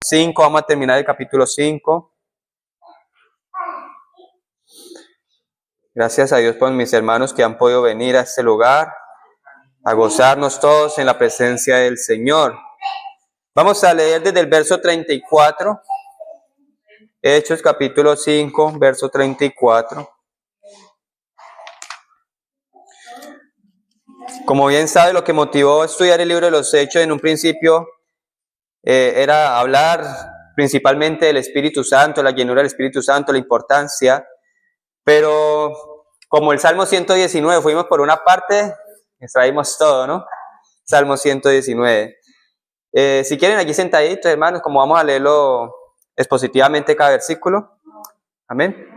5, vamos a terminar el capítulo 5. Gracias a Dios por mis hermanos que han podido venir a este lugar, a gozarnos todos en la presencia del Señor. Vamos a leer desde el verso 34, Hechos capítulo 5, verso 34. Como bien sabe, lo que motivó a estudiar el libro de los Hechos en un principio era hablar principalmente del Espíritu Santo, la llenura del Espíritu Santo, la importancia, pero como el Salmo 119, fuimos por una parte, extraímos todo, ¿no? Salmo 119. Si quieren, aquí sentaditos, hermanos, como vamos a leerlo expositivamente cada versículo. Amén.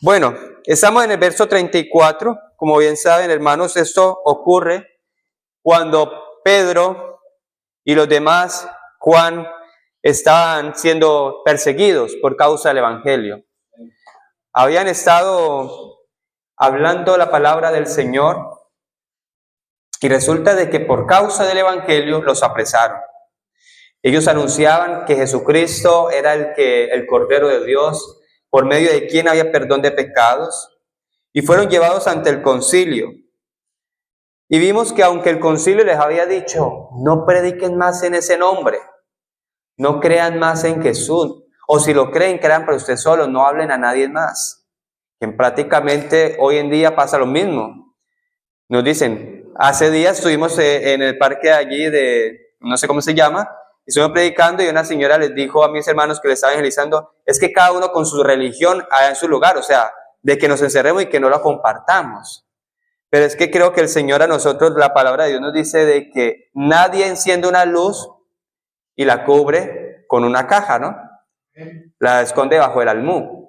Bueno, estamos en el verso 34. Como bien saben, hermanos, esto ocurre cuando Pedro y los demás, Juan, estaban siendo perseguidos por causa del Evangelio. Habían estado hablando la palabra del Señor y resulta de que por causa del Evangelio los apresaron. Ellos anunciaban que Jesucristo era el Cordero de Dios, por medio de quien había perdón de pecados, y fueron llevados ante el concilio. Y vimos que aunque el concilio les había dicho, no prediquen más en ese nombre, no crean más en Jesús, o si lo creen, crean para ustedes solos, no hablen a nadie más. Que prácticamente hoy en día pasa lo mismo. Nos dicen, hace días estuvimos en el parque allí no sé cómo se llama, estuvimos predicando y una señora les dijo a mis hermanos que les estaba evangelizando, es que cada uno con su religión allá en su lugar, o sea, de que nos encerremos y que no la compartamos. Pero es que creo que el Señor a nosotros, la palabra de Dios nos dice de que nadie enciende una luz y la cubre con una caja, ¿no? La esconde bajo el almud.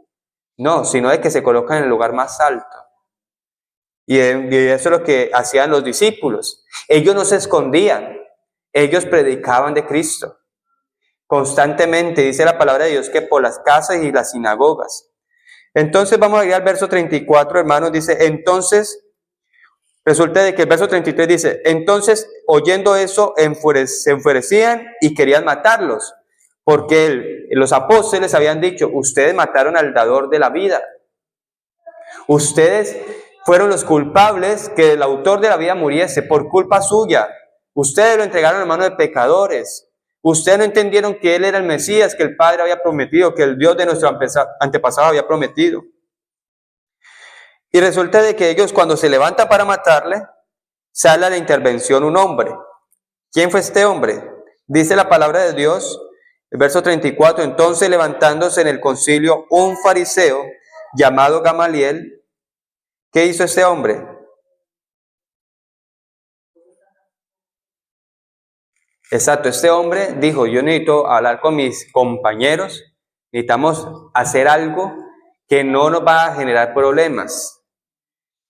No, sino de que se coloca en el lugar más alto. Y eso es lo que hacían los discípulos. Ellos no se escondían, ellos predicaban de Cristo. Constantemente, dice la palabra de Dios, que por las casas y las sinagogas. Entonces vamos a ir al verso 34, hermanos, dice, entonces, resulta de que el verso 33 dice, entonces, oyendo eso, se enfurecían y querían matarlos, porque los apóstoles habían dicho, ustedes mataron al dador de la vida. Ustedes fueron los culpables que el autor de la vida muriese por culpa suya. Ustedes lo entregaron en manos de pecadores. Ustedes no entendieron que Él era el Mesías, que el Padre había prometido, que el Dios de nuestro antepasado había prometido. Y resulta de que ellos cuando se levantan para matarle, sale a la intervención un hombre. ¿Quién fue este hombre? Dice la palabra de Dios, el verso 34, entonces levantándose en el concilio un fariseo llamado Gamaliel, ¿qué hizo este hombre? Exacto, este hombre dijo, yo necesito hablar con mis compañeros, necesitamos hacer algo que no nos va a generar problemas.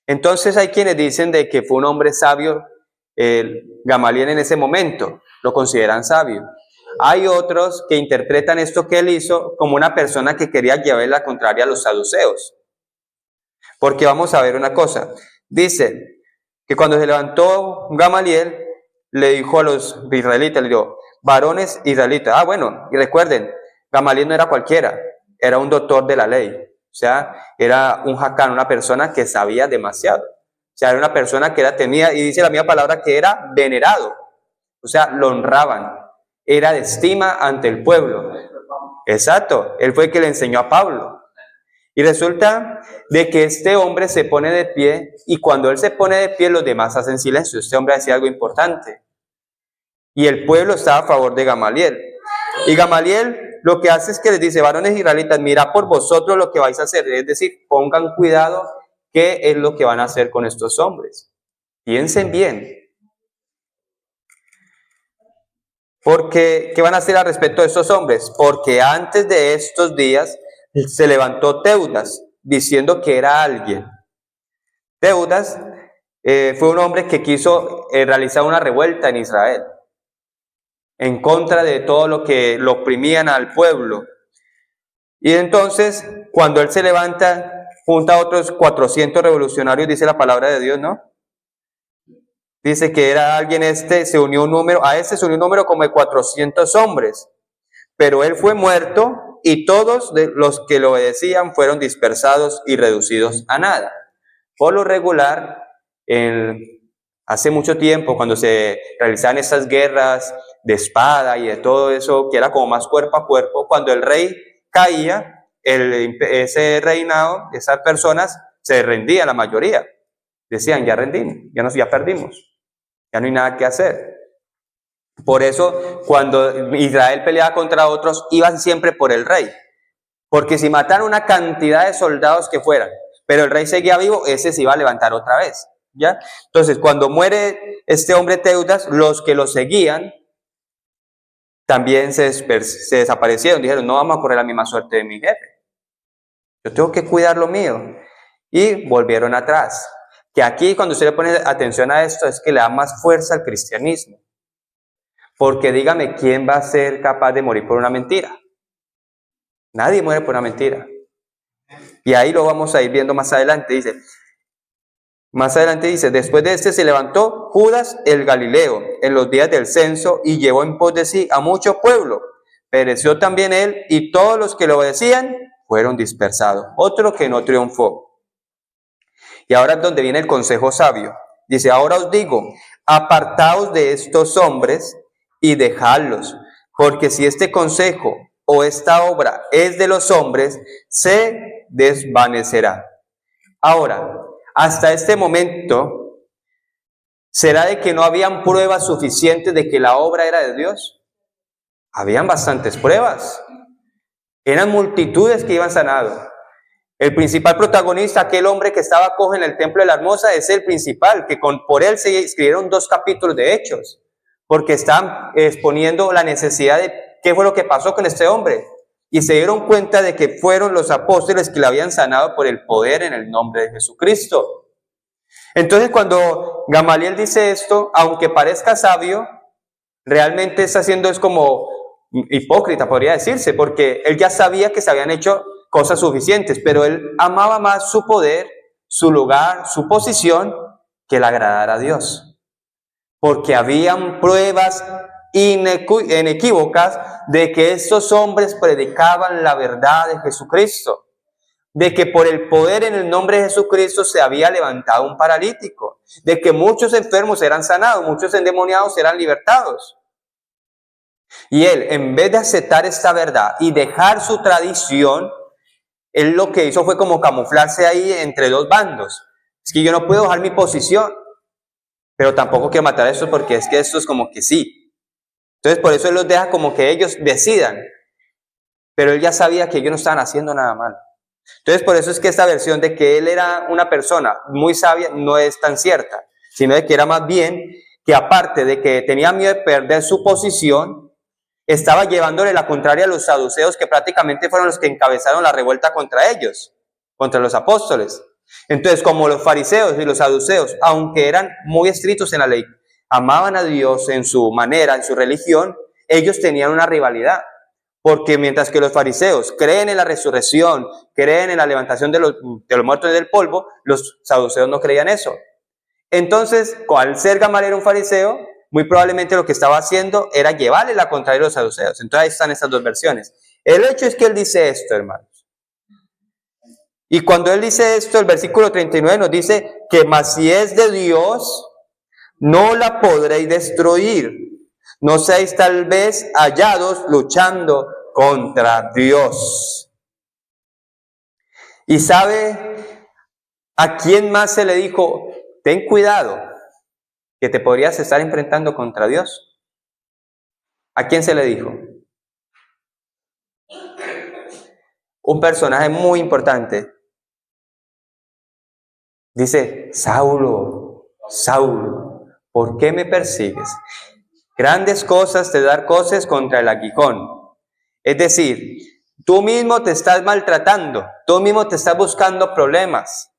Entonces hay quienes dicen de que fue un hombre sabio, Gamaliel en ese momento, lo consideran sabio. Hay otros que interpretan esto que él hizo como una persona que quería llevar la contraria a los saduceos. Porque vamos a ver una cosa, dice que cuando se levantó Gamaliel, le dijo a los israelitas, le dijo, varones israelitas, bueno, y recuerden, Gamaliel no era cualquiera, era un doctor de la ley, o sea, era un jacán, una persona que sabía demasiado, o sea, era una persona que era temida, y dice la misma palabra que era venerado, o sea, lo honraban, era de estima ante el pueblo. Exacto, él fue el que le enseñó a Pablo. Y resulta de que este hombre se pone de pie y cuando él se pone de pie los demás hacen silencio. Este hombre decía algo importante. Y el pueblo estaba a favor de Gamaliel. Y Gamaliel lo que hace es que les dice, varones israelitas, mirad por vosotros lo que vais a hacer. Es decir, pongan cuidado qué es lo que van a hacer con estos hombres. Piensen bien. Porque, ¿qué van a hacer al respecto de estos hombres? Porque antes de estos días se levantó Teudas diciendo que era alguien. Teudas fue un hombre que quiso realizar una revuelta en Israel en contra de todo lo que lo oprimían al pueblo. Y entonces, cuando él se levanta, junta a otros 400 revolucionarios, dice la palabra de Dios, ¿no? Dice que era alguien se unió un número, a ese se unió un número como de 400 hombres. pero él fue muerto y todos los que lo obedecían fueron dispersados y reducidos a nada. Por lo regular, hace mucho tiempo, cuando se realizaban esas guerras de espada y de todo eso, que era como más cuerpo a cuerpo, cuando el rey caía, ese reinado, esas personas se rendían la mayoría. Decían, ya rendimos, ya perdimos, ya no hay nada que hacer. Por eso, cuando Israel peleaba contra otros, iban siempre por el rey. Porque si mataron una cantidad de soldados que fueran, pero el rey seguía vivo, ese se iba a levantar otra vez, ¿ya? Entonces, cuando muere este hombre Teudas, los que lo seguían también se desaparecieron. Dijeron, no vamos a correr la misma suerte de mi jefe. Yo tengo que cuidar lo mío. Y volvieron atrás. Que aquí, cuando usted le pone atención a esto, es que le da más fuerza al cristianismo. Porque dígame, ¿quién va a ser capaz de morir por una mentira? Nadie muere por una mentira. Y ahí lo vamos a ir viendo más adelante. Después de este se levantó Judas el Galileo en los días del censo y llevó en pos de sí a mucho pueblo. Pereció también él y todos los que lo obedecían fueron dispersados. Otro que no triunfó. Y ahora es donde viene el consejo sabio. Dice, ahora os digo, apartaos de estos hombres y dejadlos, porque si este consejo o esta obra es de los hombres, se desvanecerá. Ahora, hasta este momento, ¿será de que no habían pruebas suficientes de que la obra era de Dios? Habían bastantes pruebas. Eran multitudes que iban sanando. El principal protagonista, aquel hombre que estaba cojo en el templo de la Hermosa, es el principal, que por él se escribieron 2 capítulos de Hechos, porque están exponiendo la necesidad de qué fue lo que pasó con este hombre. Y se dieron cuenta de que fueron los apóstoles que le habían sanado por el poder en el nombre de Jesucristo. Entonces, cuando Gamaliel dice esto, aunque parezca sabio, realmente está haciendo es como hipócrita, podría decirse, porque él ya sabía que se habían hecho cosas suficientes, pero él amaba más su poder, su lugar, su posición, que el agradar a Dios. Porque habían pruebas inequívocas de que estos hombres predicaban la verdad de Jesucristo, de que por el poder en el nombre de Jesucristo se había levantado un paralítico, de que muchos enfermos eran sanados, muchos endemoniados eran libertados. Y él, en vez de aceptar esta verdad y dejar su tradición, él lo que hizo fue como camuflarse ahí entre 2 bandos. Es que yo no puedo dejar mi posición, pero tampoco quiero matar a estos porque es que esto es como que sí. Entonces por eso él los deja como que ellos decidan. Pero él ya sabía que ellos no estaban haciendo nada mal. Entonces por eso es que esta versión de que él era una persona muy sabia no es tan cierta, sino de que era más bien que aparte de que tenía miedo de perder su posición, estaba llevándole la contraria a los saduceos, que prácticamente fueron los que encabezaron la revuelta contra ellos, contra los apóstoles. Entonces, como los fariseos y los saduceos, aunque eran muy estrictos en la ley, amaban a Dios en su manera, en su religión, ellos tenían una rivalidad. Porque mientras que los fariseos creen en la resurrección, creen en la levantación de los muertos del polvo, los saduceos no creían eso. Entonces, al ser Gamaliel un fariseo, muy probablemente lo que estaba haciendo era llevarle la contraria a los saduceos. Entonces ahí están estas 2 versiones. El hecho es que él dice esto, hermanos. Y cuando él dice esto, el versículo 39 nos dice que mas si es de Dios, no la podréis destruir. No seáis tal vez hallados luchando contra Dios. ¿Y sabe a quién más se le dijo? Ten cuidado, que te podrías estar enfrentando contra Dios. ¿A quién se le dijo? Un personaje muy importante. Dice, Saulo, Saulo, ¿por qué me persigues? Grandes cosas te dar cosas contra el aguijón. Es decir, tú mismo te estás maltratando, tú mismo te estás buscando problemas,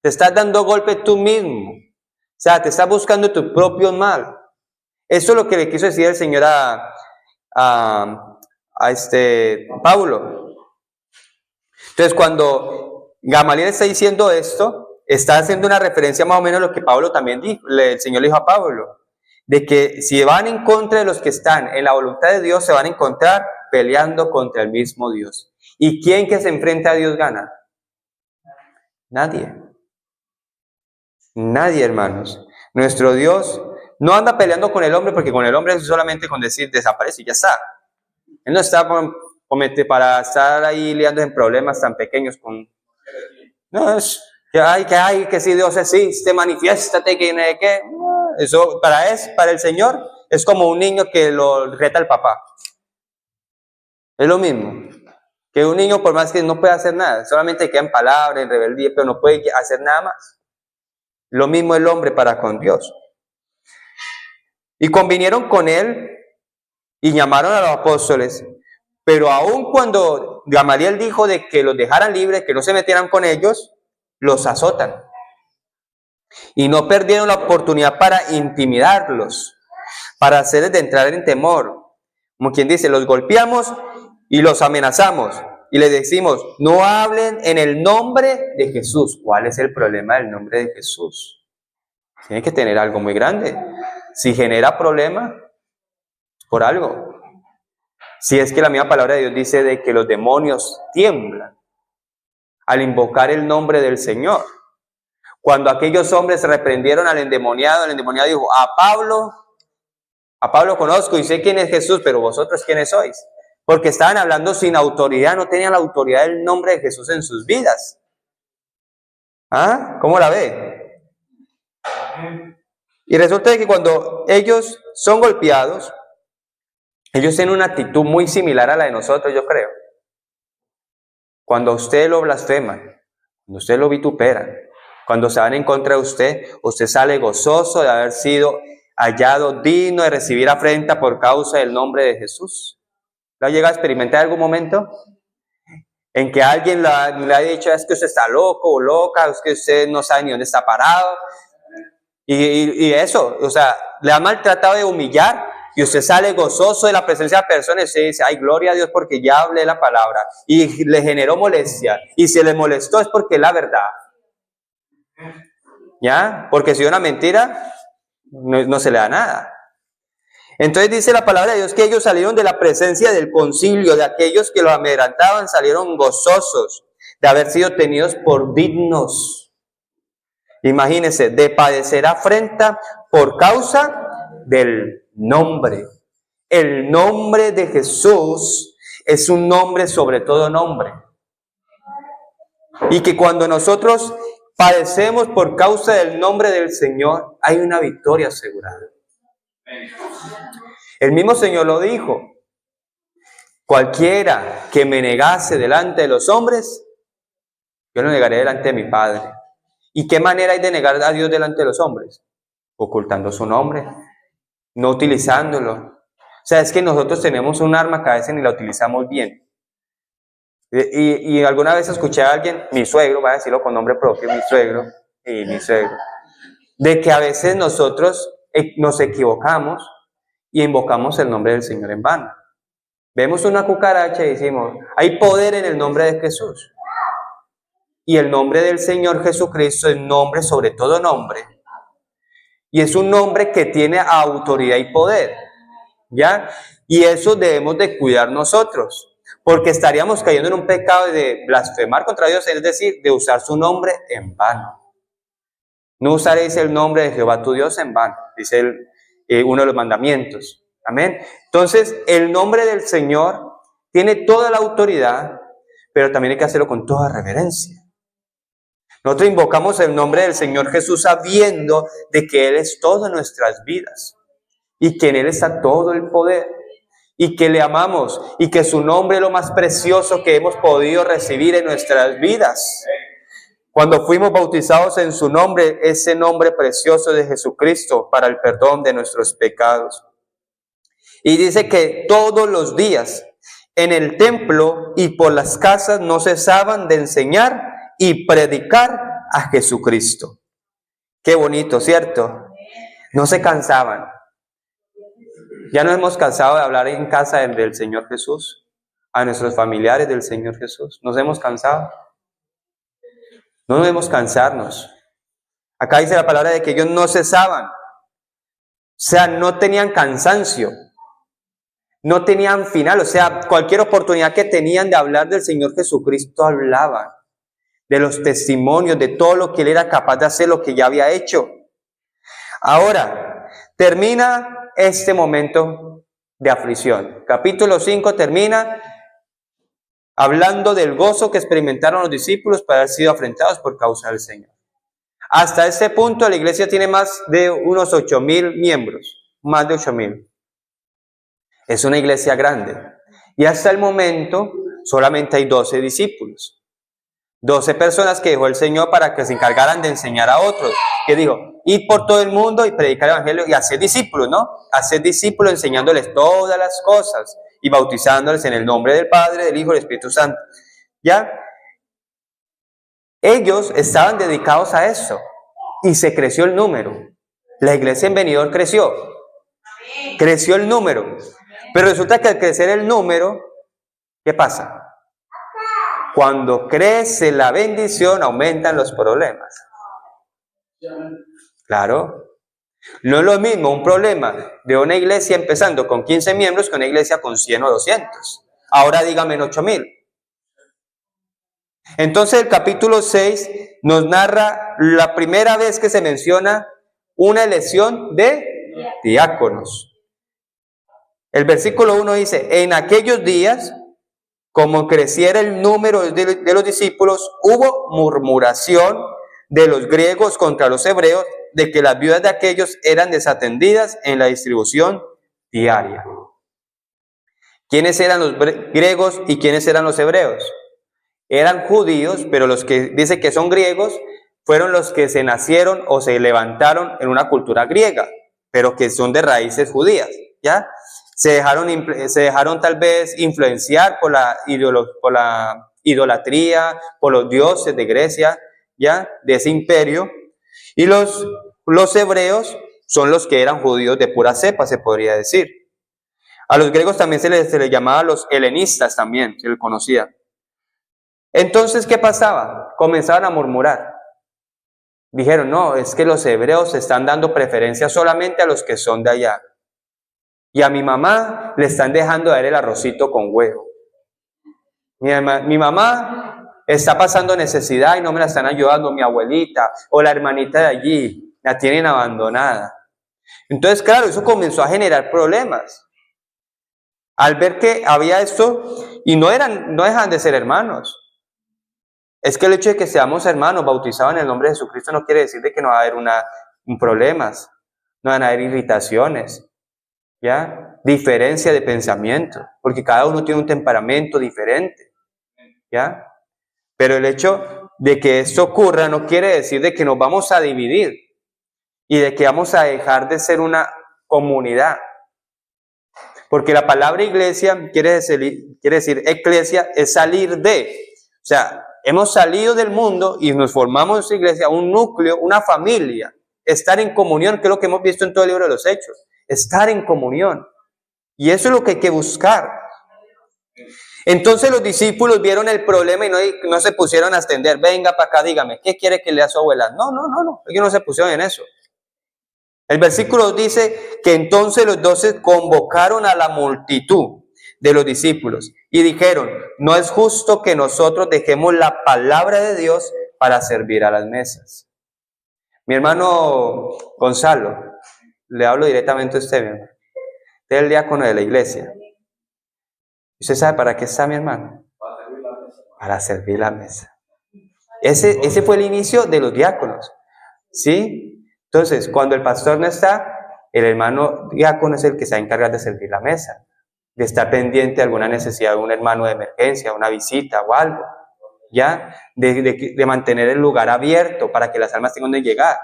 te estás dando golpe tú mismo. O sea, te estás buscando tu propio mal. Eso es lo que le quiso decir el Señor a Pablo. Entonces, cuando Gamaliel está diciendo esto, está haciendo una referencia más o menos a lo que Pablo también dijo, el Señor le dijo a Pablo, de que si van en contra de los que están en la voluntad de Dios, se van a encontrar peleando contra el mismo Dios. ¿Y quién que se enfrenta a Dios gana? Nadie. Nadie, hermanos. Nuestro Dios no anda peleando con el hombre, porque con el hombre es solamente con decir desaparece y ya está. Él no está para estar ahí liando en problemas tan pequeños con... No, es que si Dios existe, manifiéstate, que eso para el Señor es como un niño que lo reta al papá. Es lo mismo. Que un niño, por más que no puede hacer nada, solamente queda en palabras, en rebeldía, pero no puede hacer nada más. Lo mismo el hombre para con Dios. Y convinieron con él y llamaron a los apóstoles, pero aun cuando Gamaliel dijo de que los dejaran libres, que no se metieran con ellos, los azotan. Y no perdieron la oportunidad para intimidarlos, para hacerles de entrar en temor. Como quien dice, los golpeamos y los amenazamos. Y les decimos, no hablen en el nombre de Jesús. ¿Cuál es el problema del nombre de Jesús? Tiene que tener algo muy grande. Si genera problema, por algo. Si es que la misma palabra de Dios dice de que los demonios tiemblan al invocar el nombre del Señor. Cuando aquellos hombres reprendieron el endemoniado dijo, a Pablo conozco y sé quién es Jesús, pero vosotros quiénes sois. Porque estaban hablando sin autoridad, no tenían la autoridad del nombre de Jesús en sus vidas. ¿Ah? ¿Cómo la ve? Y resulta que cuando ellos son golpeados, ellos tienen una actitud muy similar a la de nosotros, yo creo. Cuando usted lo blasfema, cuando usted lo vitupera, cuando se van en contra de usted sale gozoso de haber sido hallado digno de recibir afrenta por causa del nombre de Jesús. ¿Lo ha llegado a experimentar en algún momento? En que alguien le ha dicho, es que usted está loco o loca, es que usted no sabe ni dónde está parado. Y eso, o sea, le ha maltratado de humillar y usted sale gozoso de la presencia de personas y usted dice, ay, gloria a Dios porque ya hablé la palabra. Y le generó molestia. Y si le molestó es porque es la verdad. ¿Ya? Porque si es una mentira, no se le da nada. Entonces dice la palabra de Dios que ellos salieron de la presencia del concilio, de aquellos que los amedrentaban, salieron gozosos de haber sido tenidos por dignos. Imagínense, de padecer afrenta por causa del nombre. El nombre de Jesús es un nombre sobre todo nombre. Y que cuando nosotros padecemos por causa del nombre del Señor, hay una victoria asegurada. El mismo Señor lo dijo, cualquiera que me negase delante de los hombres, yo lo negaré delante de mi Padre. ¿Y qué manera hay de negar a Dios delante de los hombres? Ocultando su nombre, no utilizándolo. O sea, es que nosotros tenemos un arma que a veces ni la utilizamos bien. Y alguna vez escuché a alguien, mi suegro, voy a decirlo con nombre propio, mi suegro, de que a veces nosotros nos equivocamos y invocamos el nombre del Señor en vano. Vemos una cucaracha y decimos, hay poder en el nombre de Jesús. Y el nombre del Señor Jesucristo es nombre sobre todo nombre. Y es un nombre que tiene autoridad y poder. ¿Ya? Y eso debemos de cuidar nosotros. Porque estaríamos cayendo en un pecado de blasfemar contra Dios, es decir, de usar su nombre en vano. No usaréis el nombre de Jehová tu Dios en vano, dice uno de los mandamientos. Amén. Entonces, el nombre del Señor tiene toda la autoridad, pero también hay que hacerlo con toda reverencia. Nosotros invocamos el nombre del Señor Jesús sabiendo de que Él es todo en nuestras vidas y que en Él está todo el poder y que le amamos y que su nombre es lo más precioso que hemos podido recibir en nuestras vidas. Cuando fuimos bautizados en su nombre, ese nombre precioso de Jesucristo para el perdón de nuestros pecados. Y dice que todos los días en el templo y por las casas no cesaban de enseñar y predicar a Jesucristo. Qué bonito, ¿cierto? No se cansaban. Ya nos hemos cansado de hablar en casa del Señor Jesús, a nuestros familiares del Señor Jesús. Nos hemos cansado. No debemos cansarnos. Acá dice la palabra de que ellos no cesaban. O sea, no tenían cansancio. no tenían final, o sea, cualquier oportunidad que tenían de hablar del Señor Jesucristo hablaban, de los testimonios, de todo lo que Él era capaz de hacer, lo que ya había hecho. Ahora, termina este momento de aflicción. Capítulo 5 termina hablando del gozo que experimentaron los discípulos para haber sido afrentados por causa del Señor. Hasta este punto la iglesia tiene más de unos 8,000 miembros, más de 8,000. Es una iglesia grande. Y hasta el momento solamente hay 12 discípulos. 12 personas que dejó el Señor para que se encargaran de enseñar a otros. Que dijo, ir por todo el mundo y predicar el evangelio y hacer discípulos, ¿no? Hacer discípulos enseñándoles todas las cosas y bautizándoles en el nombre del Padre, del Hijo y del Espíritu Santo. ¿Ya? Ellos estaban dedicados a eso y se creció el número. La iglesia en Benidorm creció. Creció el número. Pero resulta que al crecer el número, ¿qué pasa? Cuando crece la bendición, aumentan los problemas. Claro. No es lo mismo un problema de una iglesia empezando con 15 miembros que una iglesia con 100 o 200. Ahora dígame en 8,000. Entonces el capítulo 6 nos narra la primera vez que se menciona una elección de diáconos. El versículo 1 dice, en aquellos días, como creciera el número de los discípulos, hubo murmuración de los griegos contra los hebreos, de que las viudas de aquellos eran desatendidas en la distribución diaria. ¿Quiénes eran los griegos y quiénes eran los hebreos? Eran judíos, pero los que dice que son griegos fueron los que se nacieron o se levantaron en una cultura griega, pero que son de raíces judías, ¿ya? Se dejaron tal vez influenciar por la idolatría, por los dioses de Grecia, ¿ya? De ese imperio. Y los hebreos son los que eran judíos de pura cepa, se podría decir. A los griegos también se les llamaba los helenistas, también se les conocía. Entonces, ¿qué pasaba? Comenzaban a murmurar. Dijeron, no, es que los hebreos están dando preferencia solamente a los que son de allá. Y a mi mamá le están dejando dar el arrocito con huevo. Mi mamá está pasando necesidad y no me la están ayudando, mi abuelita o la hermanita de allí, la tienen abandonada. Entonces, claro, eso comenzó a generar problemas. Al ver que había esto, y no dejan de ser hermanos. Es que el hecho de que seamos hermanos bautizados en el nombre de Jesucristo no quiere decir de que no va a haber problemas, no van a haber irritaciones, ¿ya? Diferencia de pensamiento, porque cada uno tiene un temperamento diferente, ¿ya? Pero el hecho de que esto ocurra no quiere decir de que nos vamos a dividir y de que vamos a dejar de ser una comunidad. Porque la palabra iglesia quiere decir eclesia, es salir de. O sea, hemos salido del mundo y nos formamos en iglesia, un núcleo, una familia. Estar en comunión, que es lo que hemos visto en todo el libro de los Hechos. Estar en comunión. Y eso es lo que hay que buscar. Entonces los discípulos vieron el problema y no se pusieron a extender. Venga para acá, dígame, ¿qué quiere que lea su abuela? No. Ellos no se pusieron en eso. El versículo dice que entonces los 12 convocaron a la multitud de los discípulos y dijeron, no es justo que nosotros dejemos la palabra de Dios para servir a las mesas. Mi hermano Gonzalo, le hablo directamente a usted, mi hermano. Usted es el diácono de la iglesia. ¿Usted sabe para qué está, mi hermano? Para servir la mesa. Ese fue el inicio de los diáconos, ¿sí? Entonces, cuando el pastor no está, el hermano diácono es el que se va a encargar de servir la mesa, de estar pendiente de alguna necesidad de un hermano de emergencia, una visita o algo, ¿ya? De mantener el lugar abierto para que las almas tengan donde llegar.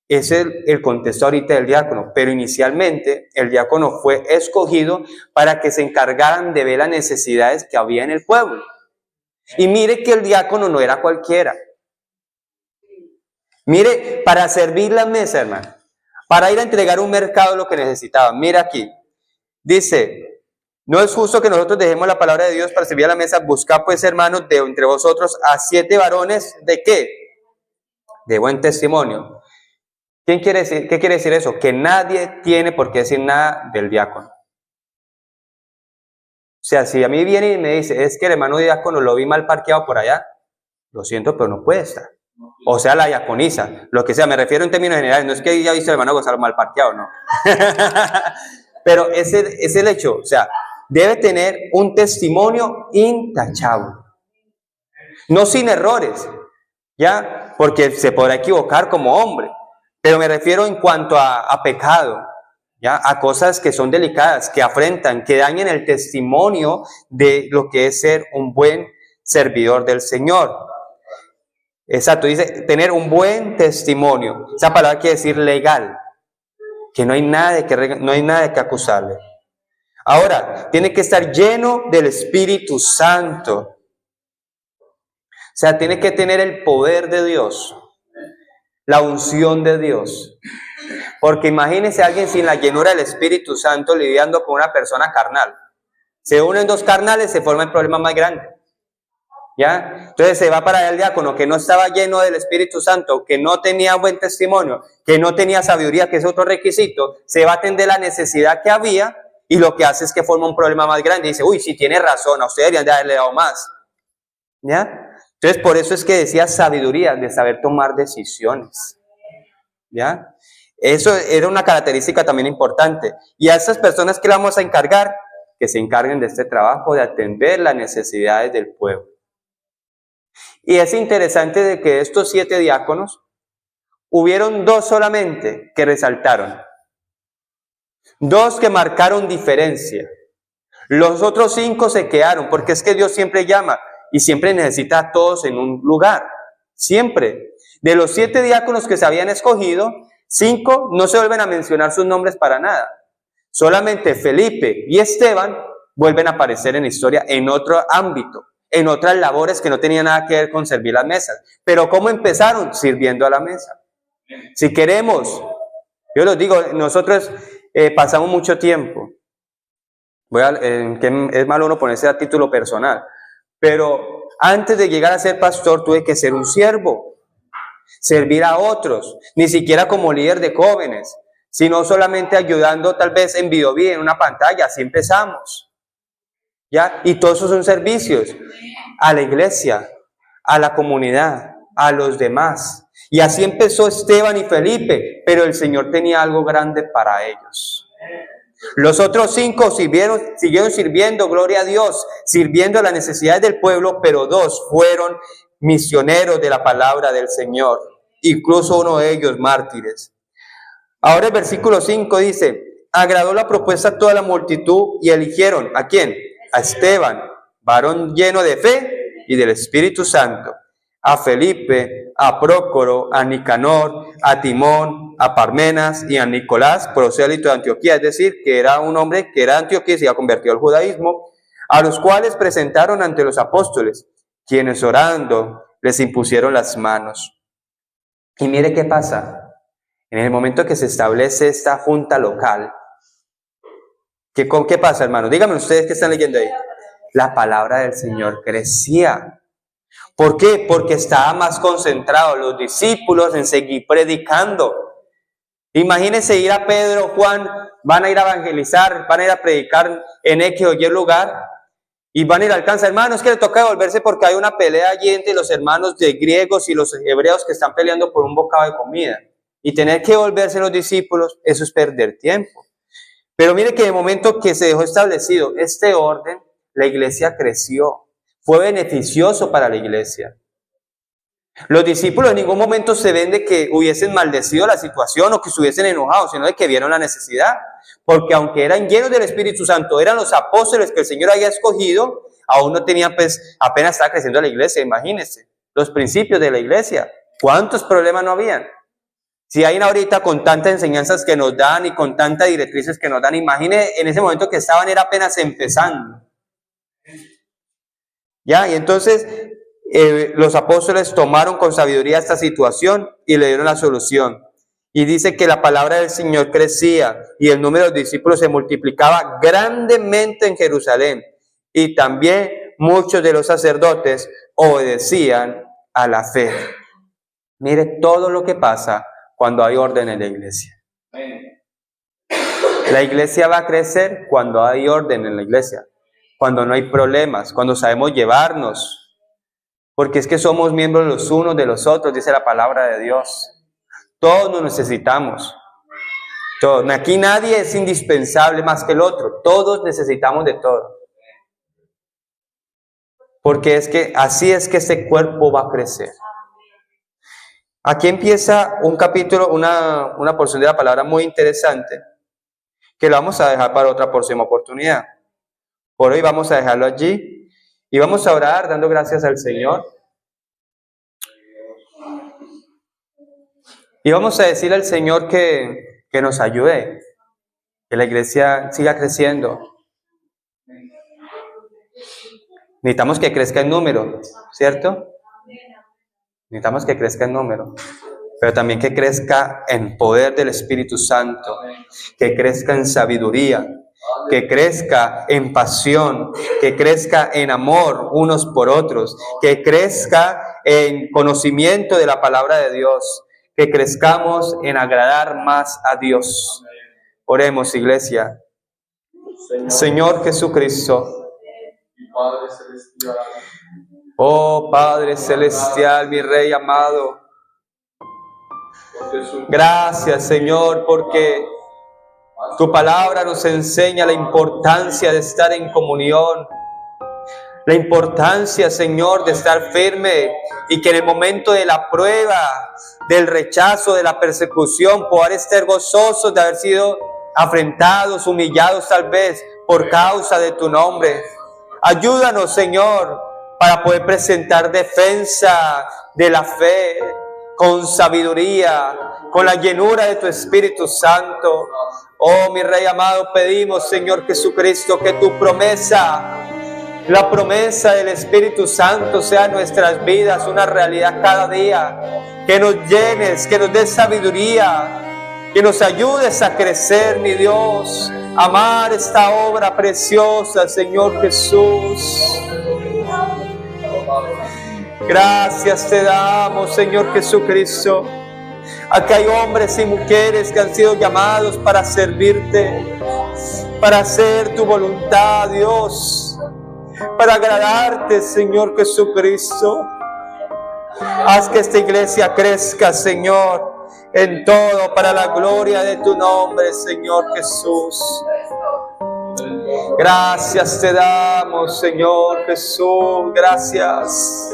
Ese es el contexto ahorita del diácono, pero inicialmente el diácono fue escogido para que se encargaran de ver las necesidades que había en el pueblo. Y mire que el diácono no era cualquiera. Mire, para servir la mesa, hermano, para ir a entregar un mercado lo que necesitaban. Mira aquí, dice, no es justo que nosotros dejemos la palabra de Dios para servir a la mesa. Buscad pues, hermanos, de entre vosotros a 7 varones, ¿de qué? De buen testimonio. ¿Qué quiere decir eso? Que nadie tiene por qué decir nada del diácono. sea, si a mí viene y me dice, es que el hermano diácono lo vi mal parqueado por allá, lo siento, pero no puede estar. O sea, la diaconisa, lo que sea, me refiero en términos generales, no es que ya visto al hermano Gonzalo mal parqueado, no. Pero ese es el hecho, o sea, debe tener un testimonio intachable. No sin errores, ¿ya? Porque se podrá equivocar como hombre, pero me refiero en cuanto a pecado, ¿ya? A cosas que son delicadas, que afrentan, que dañen el testimonio de lo que es ser un buen servidor del Señor. Exacto, dice tener un buen testimonio. Esa palabra quiere decir legal, que no hay nada de que acusarle. Ahora, tiene que estar lleno del Espíritu Santo. O sea, tiene que tener el poder de Dios, la unción de Dios. Porque imagínense a alguien sin la llenura del Espíritu Santo lidiando con una persona carnal. Se unen dos carnales, se forma el problema más grande. ¿Ya? Entonces se va para allá el diácono que no estaba lleno del Espíritu Santo, que no tenía buen testimonio, que no tenía sabiduría, que es otro requisito, se va a atender la necesidad que había y lo que hace es que forma un problema más grande. Y dice, uy, si tiene razón, a usted deberían de haberle dado más. ¿Ya? Entonces por eso es que decía sabiduría, de saber tomar decisiones. ¿Ya? Eso era una característica también importante. Y a esas personas que le vamos a encargar, que se encarguen de este trabajo de atender las necesidades del pueblo. Y es interesante de que estos 7 diáconos, hubieron 2 solamente que resaltaron. 2 que marcaron diferencia. Los otros 5 se quedaron, porque es que Dios siempre llama y siempre necesita a todos en un lugar. Siempre. De los 7 diáconos que se habían escogido, 5 no se vuelven a mencionar sus nombres para nada. Solamente Felipe y Esteban vuelven a aparecer en la historia en otro ámbito, en otras labores que no tenían nada que ver con servir las mesas. Pero ¿cómo empezaron? Sirviendo a la mesa. Si queremos, yo les digo, nosotros pasamos mucho tiempo, que es malo uno ponerse a título personal, pero antes de llegar a ser pastor tuve que ser un siervo, servir a otros, ni siquiera como líder de jóvenes, sino solamente ayudando tal vez en Videoví, en una pantalla, así empezamos. ¿Ya? Y todos esos son servicios a la iglesia, a la comunidad, a los demás. Y así empezó Esteban y Felipe, pero el Señor tenía algo grande para ellos. Los otros 5 siguieron sirviendo, gloria a Dios, sirviendo a las necesidades del pueblo, pero 2 fueron misioneros de la palabra del Señor, incluso uno de ellos mártires. Ahora el versículo 5 dice, agradó la propuesta a toda la multitud y eligieron, ¿a quién? A Esteban, varón lleno de fe y del Espíritu Santo, a Felipe, a Prócoro, a Nicanor, a Timón, a Parmenas y a Nicolás, prosélito de Antioquía, es decir, que era un hombre que era de Antioquía y se había convertido al judaísmo, a los cuales presentaron ante los apóstoles, quienes orando les impusieron las manos. Y mire qué pasa, en el momento que se establece esta junta local, ¿qué pasa, hermano? Díganme ustedes que están leyendo ahí. La palabra del Señor crecía. ¿Por qué? Porque estaban más concentrados los discípulos en seguir predicando. Imagínense ir a Pedro, Juan, van a ir a evangelizar, van a ir a predicar en X o Y lugar y van a ir al alcance. Hermanos, que le toca devolverse porque hay una pelea allí entre los hermanos de griegos y los hebreos que están peleando por un bocado de comida. Y tener que volverse los discípulos, eso es perder tiempo. Pero mire que en el momento que se dejó establecido este orden, la iglesia creció. Fue beneficioso para la iglesia. Los discípulos en ningún momento se ven de que hubiesen maldecido la situación o que estuviesen enojados, sino de que vieron la necesidad. Porque aunque eran llenos del Espíritu Santo, eran los apóstoles que el Señor había escogido, aún no tenían, pues, apenas estaba creciendo la iglesia, imagínense. Los principios de la iglesia. ¿Cuántos problemas no habían? Si hay ahorita con tantas enseñanzas que nos dan y con tantas directrices que nos dan, imagine en ese momento que estaban era apenas empezando. ¿Ya? Y entonces los apóstoles tomaron con sabiduría esta situación y le dieron la solución. Y dice que la palabra del Señor crecía y el número de discípulos se multiplicaba grandemente en Jerusalén. Y también muchos de los sacerdotes obedecían a la fe. Mire todo lo que pasa cuando hay orden en la iglesia. La iglesia va a crecer cuando hay orden en la iglesia. cuando no hay problemas, cuando sabemos llevarnos, porque es que somos miembros los unos de los otros, dice la palabra de Dios. Todos nos necesitamos. Todos. Aquí nadie es indispensable más que el otro. Todos necesitamos de todo. Porque es que así es que este cuerpo va a crecer. Aquí empieza un capítulo, una porción de la palabra muy interesante, que lo vamos a dejar para otra próxima oportunidad. Por hoy vamos a dejarlo allí y vamos a orar dando gracias al Señor. Y vamos a decirle al Señor que nos ayude, que la iglesia siga creciendo. Necesitamos que crezca en número, ¿cierto? Necesitamos que crezca en número, pero también que crezca en poder del Espíritu Santo, que crezca en sabiduría, que crezca en pasión, que crezca en amor unos por otros, que crezca en conocimiento de la palabra de Dios, que crezcamos en agradar más a Dios. Oremos, iglesia. Señor Jesucristo, oh Padre Celestial, mi Rey amado, gracias, Señor, porque tu palabra nos enseña la importancia de estar en comunión, la importancia, Señor, de estar firme y que en el momento de la prueba, del rechazo, de la persecución, poder estar gozosos de haber sido afrentados, humillados tal vez por causa de tu nombre. Ayúdanos, Señor, para poder presentar defensa de la fe con sabiduría, con la llenura de tu Espíritu Santo. Oh, mi Rey amado, pedimos, Señor Jesucristo, que tu promesa, la promesa del Espíritu Santo sea en nuestras vidas una realidad cada día. Que nos llenes, que nos des sabiduría, que nos ayudes a crecer, mi Dios, amar esta obra preciosa, Señor Jesús. Gracias te damos, Señor Jesucristo. Aquí hay hombres y mujeres que han sido llamados para servirte, para hacer tu voluntad, Dios, para agradarte, Señor Jesucristo. Haz que esta iglesia crezca, Señor, en todo para la gloria de tu nombre, Señor Jesús. Gracias te damos, Señor Jesús, gracias.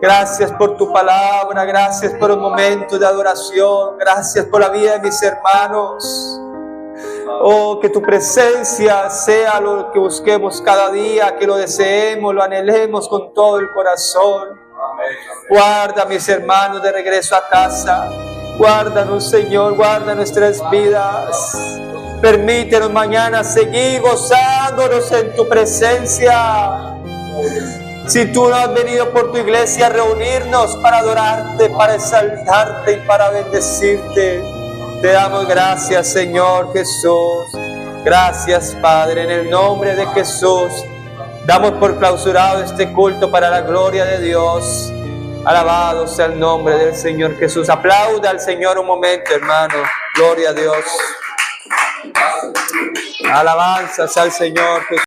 Gracias por tu palabra, gracias por un momento de adoración, gracias por la vida de mis hermanos. Oh, que tu presencia sea lo que busquemos cada día, que lo deseemos, lo anhelemos con todo el corazón. Guarda a mis hermanos de regreso a casa. Guárdanos, Señor, guarda nuestras vidas. Permítenos mañana seguir gozándonos en tu presencia. Si tú no has venido por tu iglesia a reunirnos para adorarte, para exaltarte y para bendecirte, te damos gracias, Señor Jesús. Gracias, Padre, en el nombre de Jesús. Damos por clausurado este culto para la gloria de Dios. Alabado sea el nombre del Señor Jesús. Aplauda al Señor un momento, hermano. Gloria a Dios. Alabanzas al Señor Jesús.